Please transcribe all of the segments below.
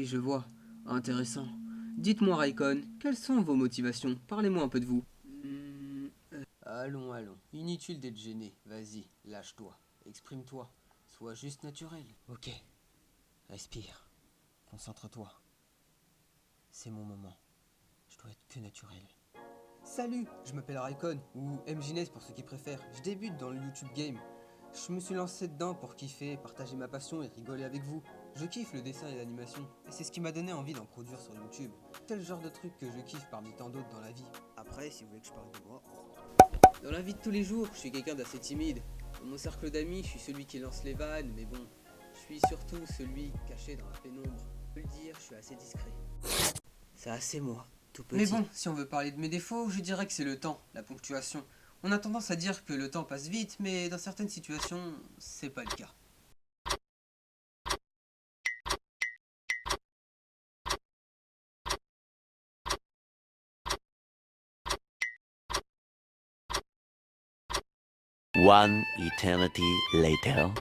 Oui, je vois. Intéressant. Dites-moi, Raikon, quelles sont vos motivations? Parlez-moi un peu de vous. Allons, allons. Inutile d'être gêné. Vas-y, lâche-toi. Exprime-toi. Sois juste naturel. Ok. Respire. Concentre-toi. C'est mon moment. Je dois être que naturel. Salut, je m'appelle Raikon, ou MJNES pour ceux qui préfèrent. Je débute dans le YouTube game. Je me suis lancé dedans pour kiffer, partager ma passion et rigoler avec vous. Je kiffe le dessin et l'animation, et c'est ce qui m'a donné envie d'en produire sur YouTube. C'est le genre de truc que je kiffe parmi tant d'autres dans la vie. Après, si vous voulez que je parle de moi... Dans la vie de tous les jours, je suis quelqu'un d'assez timide. Dans mon cercle d'amis, je suis celui qui lance les vannes, mais bon, je suis surtout celui caché dans la pénombre. Je peux le dire, je suis assez discret. C'est assez moi, tout petit. Mais bon, si on veut parler de mes défauts, je dirais que c'est le temps, la ponctuation. On a tendance à dire que le temps passe vite, mais dans certaines situations, c'est pas le cas. One eternity later.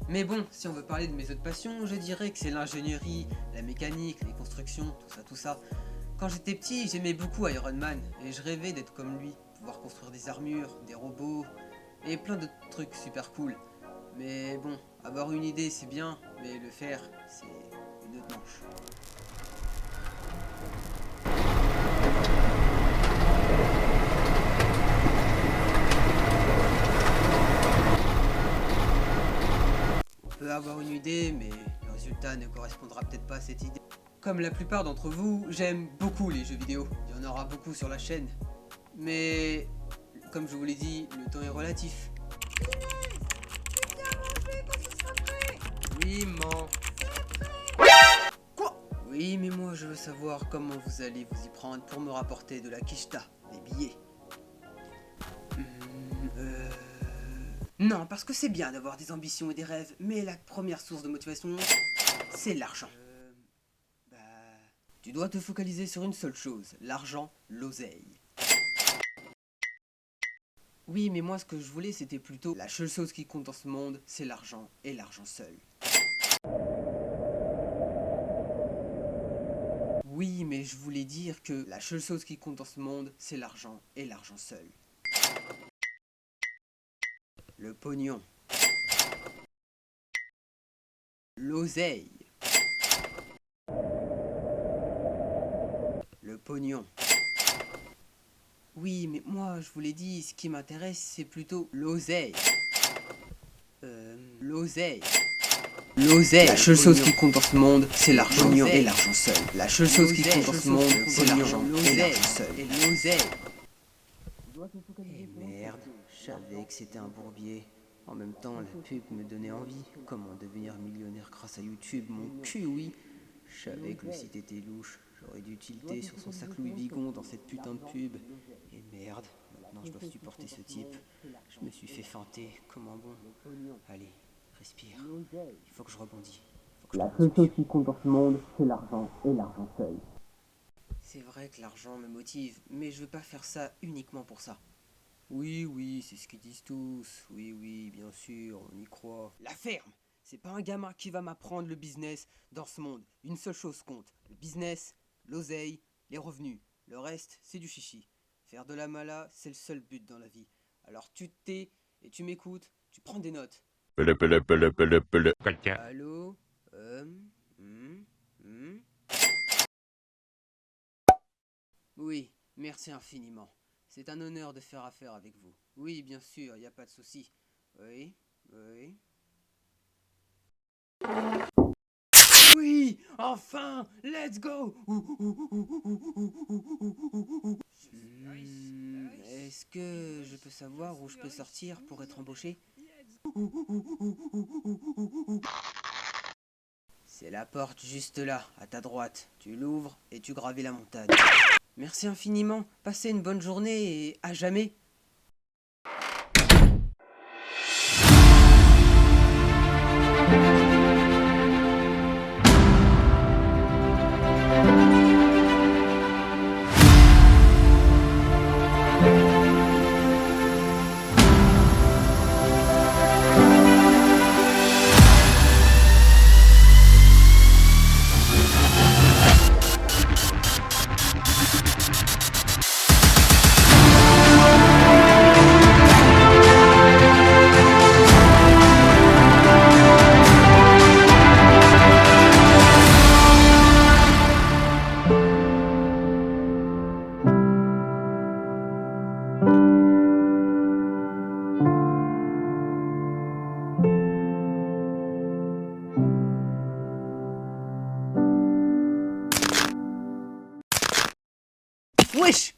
Mais bon, si on veut parler de mes autres passions, je dirais que c'est l'ingénierie, la mécanique, les constructions, tout ça. Quand j'étais petit, j'aimais beaucoup Iron Man, et je rêvais d'être comme lui, pouvoir construire des armures, des robots, et plein d'autres trucs super cool. Mais bon, avoir une idée c'est bien, mais le faire, c'est une autre manche. On peut avoir une idée, mais le résultat ne correspondra peut-être pas à cette idée. Comme la plupart d'entre vous, j'aime beaucoup les jeux vidéo. Il y en aura beaucoup sur la chaîne. Mais, comme je vous l'ai dit, le temps est relatif. Oui, maman. Quoi? Oui, mais moi je veux savoir comment vous allez vous y prendre pour me rapporter de la quicheta, des billets. Non, parce que c'est bien d'avoir des ambitions et des rêves, mais la première source de motivation, c'est l'argent. Tu dois te focaliser sur une seule chose, l'argent, l'oseille. Oui, mais moi ce que je voulais c'était plutôt la seule chose qui compte dans ce monde, c'est l'argent, et l'argent seul. Oui, mais je voulais dire que la seule chose qui compte dans ce monde, c'est l'argent, et l'argent seul. Le pognon. L'oseille. Le pognon. Oui, mais moi, je vous l'ai dit, ce qui m'intéresse, c'est plutôt l'oseille. L'oseille. L'oseille. La seule chose qui compte dans ce monde, c'est l'argent et l'argent seul. La seule chose qui compte dans ce monde, c'est l'argent et l'argent seul. Et l'oseille. Eh merde, je savais que c'était un bourbier. En même temps, la pub me donnait envie. Comment devenir millionnaire grâce à YouTube, mon cul, oui. Je savais que le site était louche. J'aurais dû tilter sur son sac Louis Vuitton dans cette putain de pub. Et merde, maintenant je dois supporter ce type. Je me suis fait feinter comme un bon. Allez, respire. Il faut que je rebondisse. La seule chose qui compte dans ce monde, c'est l'argent et l'argent seul. C'est vrai que l'argent me motive, mais je veux pas faire ça uniquement pour ça. Oui, oui, c'est ce qu'ils disent tous. Oui, oui, bien sûr, on y croit. La ferme! C'est pas un gamin qui va m'apprendre le business dans ce monde. Une seule chose compte. Le business, l'oseille, les revenus. Le reste, c'est du chichi. Faire de la mala, c'est le seul but dans la vie. Alors tu te tais et tu m'écoutes, tu prends des notes. Allô? Oui, merci infiniment. C'est un honneur de faire affaire avec vous. Oui, bien sûr, y a pas de souci. Oui, oui. Oui, enfin, let's go. Est-ce que je peux savoir où je peux sortir pour être embauché? C'est la porte juste là, à ta droite. Tu l'ouvres et tu gravis la montagne. Merci infiniment, passez une bonne journée et à jamais. wesh.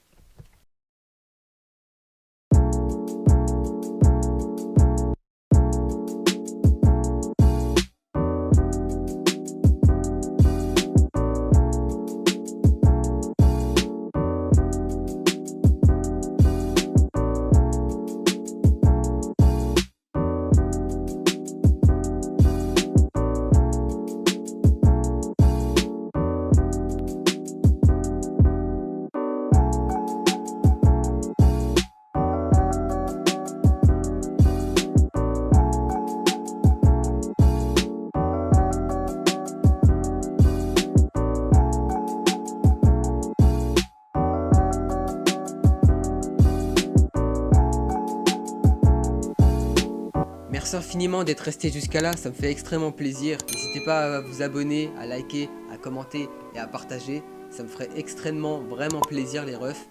Merci infiniment d'être resté jusqu'à là, ça me fait extrêmement plaisir. N'hésitez pas à vous abonner, à liker, à commenter et à partager. Ça me ferait extrêmement, vraiment plaisir les refs.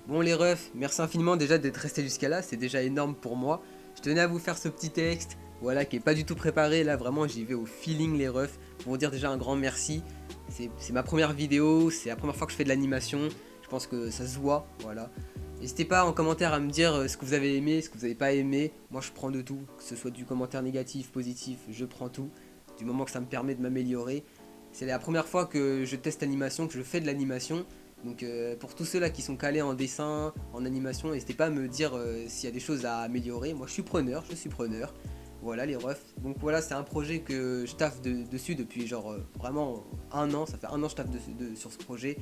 Bon les refs, merci infiniment déjà d'être resté jusqu'à là, c'est déjà énorme pour moi. Je tenais à vous faire ce petit texte, voilà, qui est pas du tout préparé. Là vraiment j'y vais au feeling les refs. Pour vous dire déjà un grand merci. C'est ma première vidéo, c'est la première fois que je fais de l'animation. Je pense que ça se voit, voilà. N'hésitez pas en commentaire à me dire ce que vous avez aimé, ce que vous n'avez pas aimé. Moi je prends de tout, que ce soit du commentaire négatif, positif, je prends tout. Du moment que ça me permet de m'améliorer. C'est la première fois que je teste l'animation, que je fais de l'animation. Donc pour tous ceux-là qui sont calés en dessin, en animation, n'hésitez pas à me dire s'il y a des choses à améliorer. Moi je suis preneur, Voilà les refs. Donc voilà, c'est un projet que je taffe dessus depuis genre vraiment un an. Ça fait un an que je taffe sur ce projet.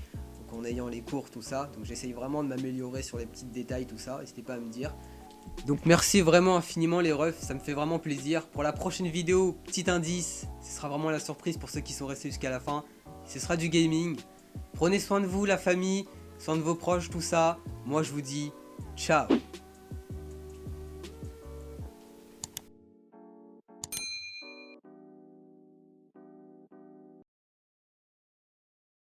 En ayant les cours, tout ça, donc j'essaye vraiment de m'améliorer sur les petits détails, tout ça, n'hésitez pas à me dire. Donc merci vraiment infiniment les refs, ça me fait vraiment plaisir. Pour la prochaine vidéo, petit indice, ce sera vraiment la surprise pour ceux qui sont restés jusqu'à la fin. Ce sera du gaming. Prenez soin de vous la famille, soin de vos proches, tout ça. Moi je vous dis ciao.